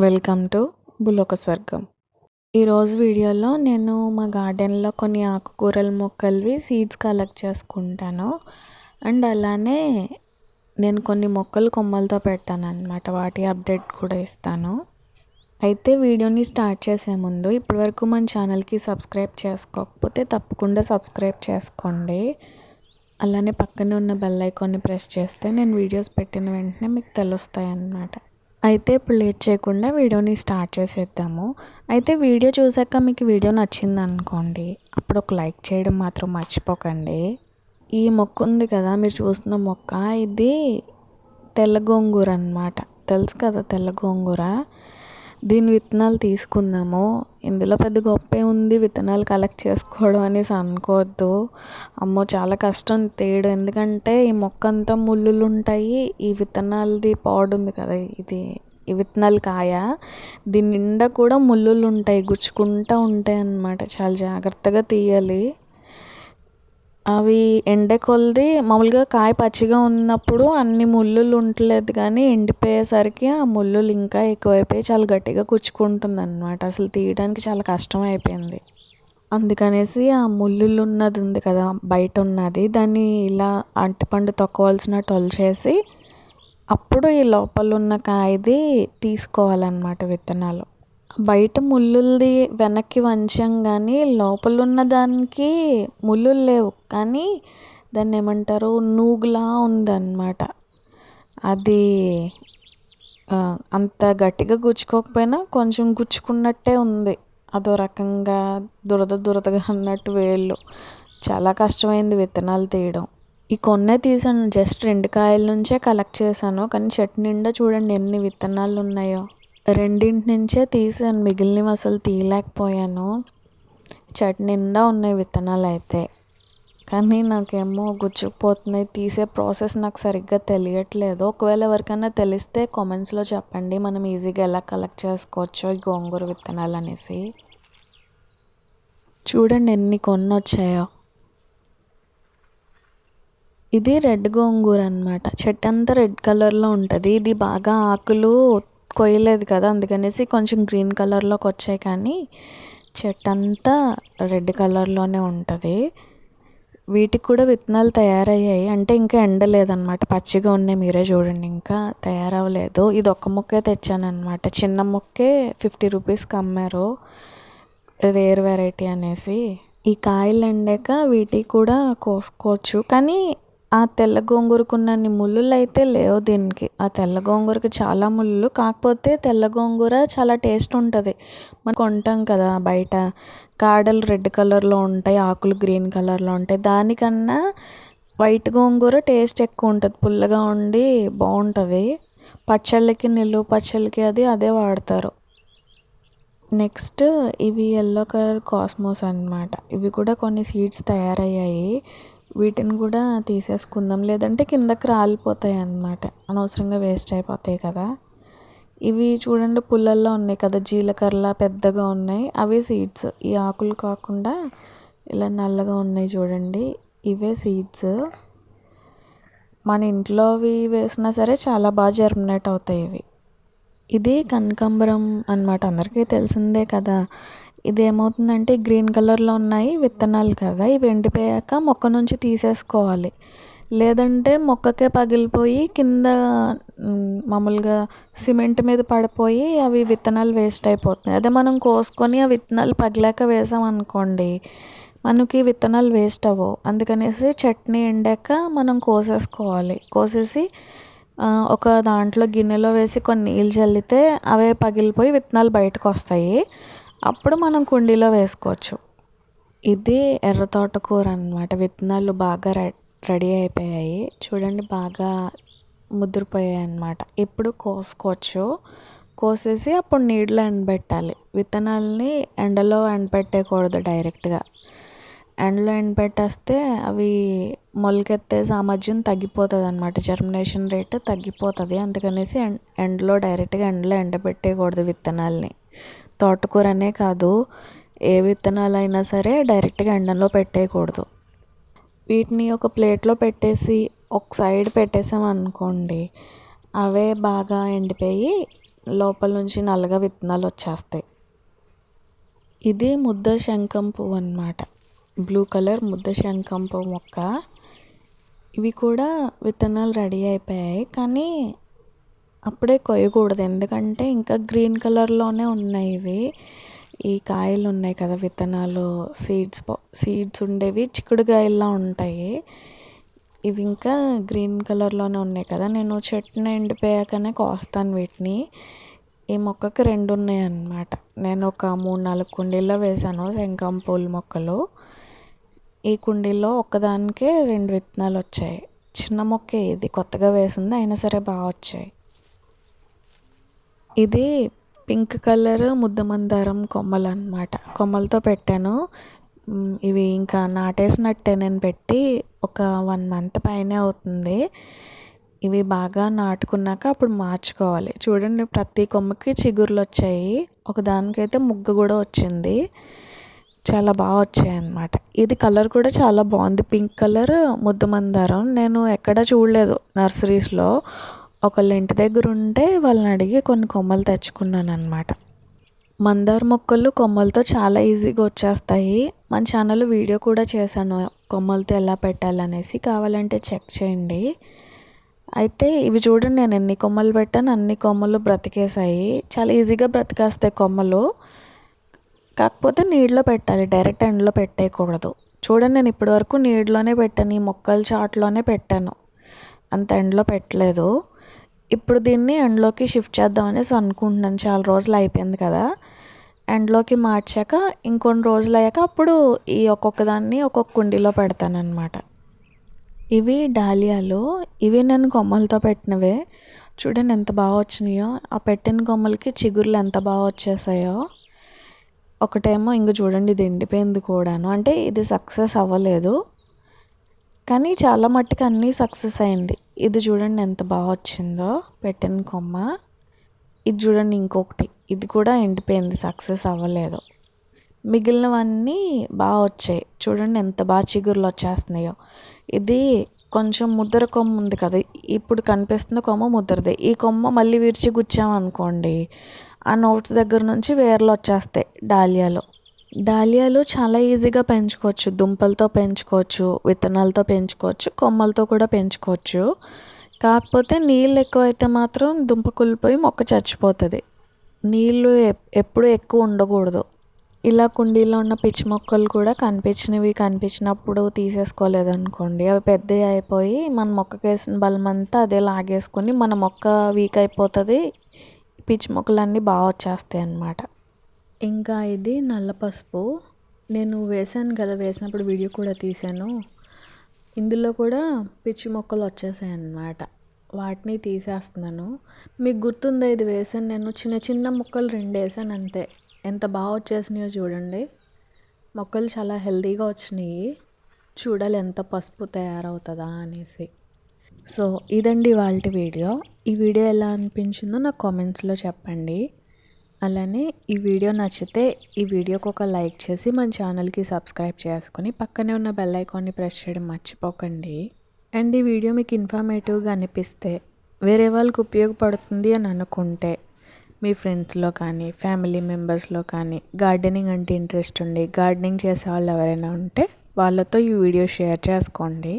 Welcome to భూలోక స్వర్గం. ఈరోజు వీడియోలో నేను మా గార్డెన్లో కొన్ని ఆకుకూరల మొక్కలవి సీడ్స్ కలెక్ట్ చేసుకుంటాను. అండ్ అలానే నేను కొన్ని మొక్కలు కొమ్మలతో పెట్టాను అనమాట. వాటి అప్డేట్ కూడా ఇస్తాను. అయితే వీడియోని స్టార్ట్ చేసే ముందు ఇప్పటివరకు మన ఛానల్కి సబ్స్క్రైబ్ చేసుకోకపోతే తప్పకుండా సబ్స్క్రైబ్ చేసుకోండి. అలానే పక్కనే ఉన్న బెల్ ఐకాన్ని ప్రెస్ చేస్తే నేను వీడియోస్ పెట్టిన వెంటనే మీకు తెలుస్తాయి అన్నమాట. అయితే ఇప్పుడు లేట్ చేయకుండా వీడియోని స్టార్ట్ చేసేద్దాము. అయితే వీడియో చూసాక మీకు వీడియో నచ్చింది అనుకోండి, అప్పుడు ఒక లైక్ చేయడం మాత్రం మర్చిపోకండి. ఈ మొక్క ఉంది కదా, మీరు చూస్తున్న మొక్క, ఇది తెల్ల గోంగూర అన్నమాట. తెలుసు కదా తెల్ల గోంగూర. దీని విత్తనాలు తీసుకుందాము. ఇందులో పెద్ద గొప్పే ఉంది విత్తనాలు కలెక్ట్ చేసుకోవడం అనేసి అనుకోవద్దు. అమ్మో చాలా కష్టం తీయడం, ఎందుకంటే ఈ మొక్క అంతా ముళ్ళులు ఉంటాయి. ఈ విత్తనాలది పాడు ఉంది కదా, ఈ విత్తనాలు కాయ, దీని నిండా కూడా ముళ్ళులు ఉంటాయి, గుచ్చుకుంటూ ఉంటాయి అన్నమాట. చాలా జాగ్రత్తగా తీయాలి. అవి ఎండే కొలది మామూలుగా కాయ పచ్చిగా ఉన్నప్పుడు అన్ని ముళ్ళులు ఉండలేదు, కానీ ఎండిపోయేసరికి ఆ ముళ్ళులు ఇంకా ఎక్కువైపోయి చాలా గట్టిగా గుచ్చుకుంటుంది అన్నమాట. అసలు తీయడానికి చాలా కష్టం అయిపోయింది. అందుకనేసి ఆ ముళ్ళులు ఉన్నది ఉంది కదా బయట ఉన్నది, దాన్ని ఇలా అరటిపండు తొక్కవలసినట్టు ఒలిచేసి అప్పుడు ఈ లోపల ఉన్న కాయది తీసుకోవాలన్నమాట విత్తనాలు. బయట ముళ్ళులది వెనక్కి వంచాం, కానీ లోపల ఉన్న దానికి ముళ్ళులు లేవు, కానీ దాన్ని ఏమంటారు, నూగులా ఉందన్నమాట. అది అంత గట్టిగా గుచ్చుకోకపోయినా కొంచెం గుచ్చుకున్నట్టే ఉంది. అదో రకంగా దురదగా అన్నట్టు వేళ్ళు. చాలా కష్టమైంది విత్తనాలు తీయడం. ఈ కొన్నే తీసాను, జస్ట్ 2 కాయల నుంచే కలెక్ట్ చేశాను, కానీ చెట్టు నిండా చూడండి ఎన్ని విత్తనాలు ఉన్నాయో. 2 నుంచే తీసాను, మిగిలినవి అసలు తీయలేకపోయాను. చెట్టు నిండా ఉన్నాయి విత్తనాలు అయితే, కానీ నాకేమో గుచ్చుకుపోతున్నాయి. తీసే ప్రాసెస్ నాకు సరిగ్గా తెలియట్లేదు. ఒకవేళ ఎవరికైనా తెలిస్తే కామెంట్స్లో చెప్పండి, మనం ఈజీగా ఎలా కలెక్ట్ చేసుకోవచ్చో ఈ గోంగూర విత్తనాలు అనేసి. చూడండి ఎన్ని కొన్ని వచ్చాయో. ఇది రెడ్ గోంగూర అన్నమాట. చెట్టు అంతా రెడ్ కలర్లో ఉంటుంది. ఇది బాగా ఆకులు కొయ్యలేదు కదా, అందుకనేసి కొంచెం గ్రీన్ కలర్లోకి వచ్చాయి, కానీ చెట్టు అంతా రెడ్ కలర్లోనే ఉంటుంది. వీటికి కూడా విత్తనాలు తయారయ్యాయి, అంటే ఇంకా ఎండలేదన్నమాట, పచ్చిగా ఉన్నాయి. మీరే చూడండి, ఇంకా తయారవ్వలేదు. ఇది ఒక్క మొక్కే తెచ్చానమాట. చిన్న మొక్కే 50 రూపీస్కి అమ్మారు, రేర్ వెరైటీ అనేసి. ఈ కాయలు ఎండాక వీటికి కూడా కోసుకోవచ్చు, కానీ ఆ తెల్ల గోంగూరకు ఉన్నన్ని ముళ్ళులు అయితే లేవు దీనికి. ఆ తెల్ల గోంగూరకి చాలా ముళ్ళు, కాకపోతే తెల్ల గోంగూర చాలా టేస్ట్ ఉంటుంది. మనం కొంటాం కదా బయట, కాడలు రెడ్ కలర్లో ఉంటాయి, ఆకులు గ్రీన్ కలర్లో ఉంటాయి. దానికన్నా వైట్ గోంగూర టేస్ట్ ఎక్కువ ఉంటుంది, పుల్లగా ఉండి బాగుంటుంది. పచ్చళ్ళకి, నిలువ పచ్చళ్ళకి అదే వాడతారు. నెక్స్ట్ ఇవి ఎల్లో కలర్ కాస్మోస్ అన్నమాట. ఇవి కూడా కొన్ని సీడ్స్ తయారయ్యాయి, వీటిని కూడా తీసేసుకుందాం, లేదంటే కిందకి రాలిపోతాయి అన్నమాట, అనవసరంగా వేస్ట్ అయిపోతాయి కదా. ఇవి చూడండి పుల్లల్లో ఉన్నాయి కదా, జీలకర్రలా పెద్దగా ఉన్నాయి, అవి సీడ్స్. ఈ ఆకులు కాకుండా ఇలా నల్లగా ఉన్నాయి చూడండి, ఇవే సీడ్స్. మన ఇంట్లో అవి వేసినా సరే చాలా బాగా జర్మినేట్ అవుతాయి ఇవి. ఇది కనకాంబరం అన్నమాట, అందరికీ తెలిసిందే కదా. ఇది ఏమవుతుందంటే గ్రీన్ కలర్లో ఉన్నాయి విత్తనాలు కదా, ఇవి ఎండిపోయాక మొక్క నుంచి తీసేసుకోవాలి, లేదంటే మొక్కకే పగిలిపోయి కింద మామూలుగా సిమెంట్ మీద పడిపోయి అవి విత్తనాలు వేస్ట్ అయిపోతున్నాయి. అదే మనం కోసుకొని ఆ విత్తనాలు పగిలాక వేసామనుకోండి, మనకి విత్తనాలు వేస్ట్ అవ్వవు. అందుకనేసి చట్నీ ఎండాక మనం కోసేసుకోవాలి. కోసేసి ఒక దాంట్లో గిన్నెలో వేసి కొన్ని నీళ్ళు చల్లితే అవే పగిలిపోయి విత్తనాలు బయటకు వస్తాయి, అప్పుడు మనం కుండీలో వేసుకోవచ్చు. ఇది ఎర్ర తోటకూర అన్నమాట. విత్తనాలు బాగా రెడీ అయిపోయాయి చూడండి, బాగా ముదిరిపోయాయి అన్నమాట. ఇప్పుడు కోసుకోవచ్చు. కోసేసి అప్పుడు నీడలో ఎండబెట్టాలి. విత్తనాలని ఎండలో ఎండబెట్టకూడదు డైరెక్ట్గా. ఎండలో ఎండబెట్టేస్తే అవి మొలకెత్తే సామర్థ్యం తగ్గిపోతుంది అన్నమాట, జర్మినేషన్ రేట్ తగ్గిపోతుంది. అందుకనేసి ఎండలో డైరెక్ట్గా ఎండబెట్టేయకూడదు విత్తనాలని. తోటకూర అనే కాదు, ఏ విత్తనాలైనా సరే డైరెక్ట్గా ఎండలో పెట్టేయకూడదు. వీటిని ఒక ప్లేట్లో పెట్టేసి ఒక సైడ్ పెట్టేసాం అనుకోండి, అవే బాగా ఎండిపోయి లోపల నుంచి నల్లగా విత్తనాలు వచ్చేస్తాయి. ఇది ముద్ద శంఖం పువ్వు అన్నమాట. బ్లూ కలర్ ముద్ద శంఖం పువ్వు మొక్క. ఇవి కూడా విత్తనాలు రెడీ అయిపోయాయి, కానీ అప్పుడే కొయ్యకూడదు, ఎందుకంటే ఇంకా గ్రీన్ కలర్లోనే ఉన్నాయి ఇవి. ఈ కాయలు ఉన్నాయి కదా విత్తనాలు, సీడ్స్ ఉండేవి చిక్కుడుకాయల్లా ఉంటాయి. ఇవి ఇంకా గ్రీన్ కలర్లోనే ఉన్నాయి కదా. నేను చెట్టుని ఎండిపోయాకనే కోస్తాను వీటిని. ఈ మొక్కకి 2 ఉన్నాయి అన్నమాట. నేను ఒక 3-4 కుండీల్లో వేసాను శంఖం పూల మొక్కలు. ఈ కుండీలో ఒక్కదానికే 2 విత్తనాలు వచ్చాయి. చిన్న మొక్కే ఇది, కొత్తగా వేసింది, అయినా సరే బాగా వచ్చాయి. ఇది పింక్ కలర్ ముద్దమందారం కొమ్మలు అన్నమాట. కొమ్మలతో పెట్టాను. ఇవి ఇంకా నాటేసినట్టే, నేను పెట్టి ఒక 1 మంత్ పైనే అవుతుంది. ఇవి బాగా నాటుకున్నాక అప్పుడు మార్చుకోవాలి. చూడండి, ప్రతి కొమ్మకి చిగుర్లు వచ్చాయి. ఒకదానికైతే ముగ్గ కూడా వచ్చింది. చాలా బాగా వచ్చాయి అన్నమాట. ఇది కలర్ కూడా చాలా బాగుంది, పింక్ కలర్ ముద్దమందారం. నేను ఎక్కడ చూడలేదు నర్సరీస్లో. ఒకళ్ళ ఇంటి దగ్గర ఉంటే వాళ్ళని అడిగి కొన్ని కొమ్మలు తెచ్చుకున్నాను అన్నమాట. మందార మొక్కలు కొమ్మలతో చాలా ఈజీగా వచ్చేస్తాయి. మన ఛానల్లో వీడియో కూడా చేశాను కొమ్మలతో ఎలా పెట్టాలనేసి, కావాలంటే చెక్ చేయండి. అయితే ఇవి చూడండి, నేను ఎన్ని కొమ్మలు పెట్టాను అన్ని కొమ్మలు బ్రతికేసాయి. చాలా ఈజీగా బ్రతికేస్తాయి కొమ్మలు. కాకపోతే నీడలో పెట్టాలి, డైరెక్ట్ ఎండలో పెట్టేయకూడదు. చూడండి, నేను ఇప్పటివరకు నీడలోనే పెట్టాను, ఈ మొక్కల చాట్లోనే పెట్టాను, అంత ఎండలో పెట్టలేదు. ఇప్పుడు దీన్ని ఎండలోకి షిఫ్ట్ చేద్దాం అనేసి అనుకుంటున్నాను. చాలా రోజులు అయిపోయింది కదా, ఎండలోకి మార్చాక ఇంకొన్ని రోజులు అయ్యాక అప్పుడు ఈ ఒక్కొక్క దాన్ని ఒక్కొక్క కుండీలో పెడతాను అన్నమాట. ఇవి డాలియాలు. ఇవి నేను కొమ్మలతో పెట్టినవే. చూడండి ఎంత బాగా వచ్చినాయో. ఆ పెట్టిన కొమ్మలకి చిగుర్లు ఎంత బాగా వచ్చేసాయో. ఒకటేమో ఇంక చూడండి, ఇది ఎండిపోయింది కూడాను. అంటే ఇది సక్సెస్ అవ్వలేదు, కానీ చాలా మట్టుకు అన్నీ సక్సెస్ అయింది. ఇది చూడండి ఎంత బాగా వచ్చిందో పెట్టిన కొమ్మ. ఇది చూడండి ఇంకొకటి, ఇది కూడా ఎండిపోయింది, సక్సెస్ అవ్వలేదు. మిగిలినవన్నీ బాగా వచ్చాయి. చూడండి ఎంత బాగా చిగుర్లు వచ్చేస్తున్నాయో. ఇది కొంచెం ముద్దర కొమ్మ ఉంది కదా, ఇప్పుడు కనిపిస్తున్న కొమ్మ ముద్దరదే. ఈ కొమ్మ మళ్ళీ విరిచి గుచ్చామనుకోండి, ఆ నోట్స్ దగ్గర నుంచి వేర్లు వచ్చేస్తాయి డాలియాలు చాలా ఈజీగా పెంచుకోవచ్చు. దుంపలతో పెంచుకోవచ్చు, విత్తనాలతో పెంచుకోవచ్చు, కొమ్మలతో కూడా పెంచుకోవచ్చు. కాకపోతే నీళ్ళు ఎక్కువైతే మాత్రం దుంప కుళ్ళిపోయి మొక్క చచ్చిపోతుంది. నీళ్ళు ఎప్పుడు ఎక్కువ ఉండకూడదు. ఇలా కుండీలో ఉన్న పిచ్చి మొక్కలు కూడా కనిపించినప్పుడు తీసేసుకోలేదనుకోండి, అవి పెద్దవి అయిపోయి మన మొక్కకి వేసిన బలం అంతా అదే లాగేసుకొని మన మొక్క వీక్ అయిపోతుంది. పిచ్చి మొక్కలన్నీ బాగా వచ్చేస్తాయి అన్నమాట. ఇంకా ఇది నల్ల పసుపు. నేను వేసాను కదా, వేసినప్పుడు వీడియో కూడా తీసాను. ఇందులో కూడా పిచ్చి మొక్కలు వచ్చేసాయి అన్నమాట. వాటిని తీసేస్తున్నాను. మీకు గుర్తుందా, ఇది వేసాను నేను, చిన్న చిన్న మొక్కలు 2 వేసాను అంతే. ఎంత బాగా వచ్చేసినాయో చూడండి. మొక్కలు చాలా హెల్తీగా వచ్చినాయి. చూడాలి ఎంత పసుపు తయారవుతుందా అనేసి. సో ఇదండి ఇవాళ వీడియో. ఈ వీడియో ఎలా అనిపించిందో నాకు కామెంట్స్లో చెప్పండి. అలానే ఈ వీడియో నచ్చితే ఈ వీడియోకి ఒక లైక్ చేసి మన ఛానల్కి సబ్స్క్రైబ్ చేసుకొని పక్కనే ఉన్న బెల్ ఐకాన్ని ప్రెస్ చేయడం మర్చిపోకండి. అండ్ ఈ వీడియో మీకు ఇన్ఫర్మేటివ్గా అనిపిస్తే, వేరే వాళ్ళకి ఉపయోగపడుతుంది అని అనుకుంటే, మీ ఫ్రెండ్స్లో కానీ ఫ్యామిలీ మెంబర్స్లో కానీ గార్డెనింగ్ అంటే ఇంట్రెస్ట్ ఉండి గార్డెనింగ్ చేసే వాళ్ళు ఎవరైనా ఉంటే వాళ్ళతో ఈ వీడియో షేర్ చేసుకోండి.